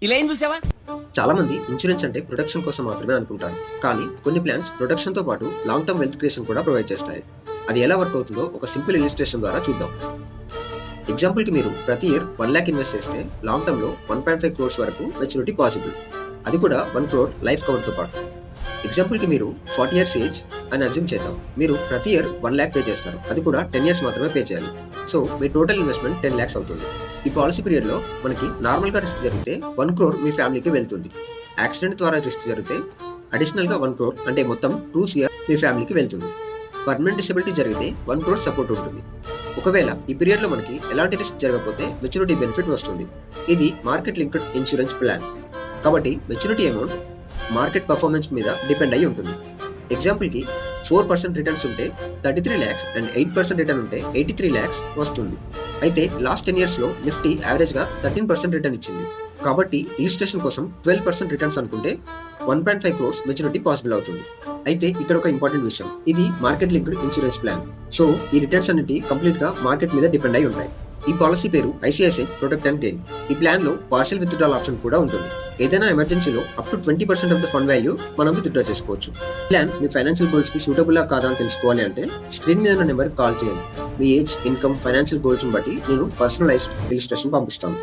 ఇలా ఏం చూసావా? చాలా మంది ఇన్సూరెన్స్ అంటే ప్రొటెక్షన్ కోసం మాత్రమే అనుకుంటారు. కానీ కొన్ని ప్లాన్స్ ప్రొటెక్షన్ తో పాటు లాంగ్ టర్మ్ వెల్త్ క్రియేషన్ కూడా ప్రొవైడ్ చేస్తాయి. అది ఎలా వర్క్ అవుతుందో ఒక సింపుల్ ఇలిస్ట్రేషన్ ద్వారా చూద్దాం. ఎగ్జాంపుల్ కి మీరు ప్రతి ఇయర్ 1 lakh ఇన్వెస్ట్ చేస్తే లాంగ్ టర్మ్ లో 1.5 crores వరకు మెచ్యూరిటీ పాసిబుల్. అది కూడా 1 crore లైఫ్ కవర్ తో పాటు. ఎగ్జాంపుల్ కి మీరు 40 years ఏజ్ అని అజ్యూమ్ చేద్దాం. మీరు ప్రతి ఇయర్ 1 lakh పే చేస్తారు. అది కూడా 10 years మాత్రమే పే చేయాలి. సో మీ టోటల్ ఇన్వెస్ట్మెంట్ 10 lakhs అవుతుంది. ఈ పాలసీ పీరియడ్ లో మనకి నార్మల్ గా రిస్క్ జరిగితే 1 crore మీ ఫ్యామిలీకి వెళ్తుంది. యాక్సిడెంట్ ద్వారా రిస్క్ జరిగితే అడిషనల్ గా 1 crore అంటే మొత్తం 2 crore మీ ఫ్యామిలీకి వెళ్తుంది. పర్మనెంట్ డిసబిలిటీ జరిగితే 1 crore సపోర్ట్ ఉంటుంది. ఒకవేళ ఈ పీరియడ్ లో మనకి ఎలాంటి రిస్క్ జరగకపోతే మెచ్యూరిటీ బెనిఫిట్ వస్తుంది. ఇది మార్కెట్ లింక్డ్ ఇన్సూరెన్స్ ప్లాన్. కాబట్టి మెచ్యూరిటీ అమౌంట్ మార్కెట్ పర్ఫార్మెన్స్ మీద డిపెండ్ అయి ఉంటుంది. ఎగ్జాంపుల్ కి 4% రిటర్న్స్ ఉంటే 33 lakhs అండ్ 8% రిటర్న్ ఉంటే 83 lakhs వస్తుంది. అయితే లాస్ట్ 10 years లో నిఫ్టీ యావరేజ్ గా 13% రిటర్న్ ఇచ్చింది. కాబట్టి ఇలిస్ట్రేషన్ కోసం 12% రిటర్న్స్ అనుకుంటే 1.5 crores మెచ్యూరిటీ పాసిబుల్ అవుతుంది. అయితే ఇక్కడ ఒక ఇంపార్టెంట్ విషయం, ఇది market linked insurance plan. So ఈ రిటర్న్స్ అన్నిటి కంప్లీట్ గా మార్కెట్ మీద డిపెండ్ అయి ఉంటాయి. ఈ పాలసీ పేరు ఐసిఐసిఐ ప్రొటెక్ట్ అండ్ గెయిన్. ఈ ప్లాన్ లో పార్షియల్ విత్డ్రాల్ ఆప్షన్ కూడా ఉంటుంది. ఏదైనా ఎమర్జెన్సీలో up to 20% of the fund value మనం విత్డ్రా చేసుకోవచ్చు. ప్లాన్ మీ ఫైనాన్షియల్ గోల్స్ కి సూటబుల్ కాదా అని తెలుసుకోవాలి అంటే స్క్రీన్ మీద ఉన్న నెంబర్ కాల్ చేయండి. మీ ఏజ్, ఇన్కమ్, ఫైనాన్షియల్ గోల్స్ బట్టి నేను పర్సనలైజ్డ్ ఇలిస్ట్రేషన్ పంపిస్తాను.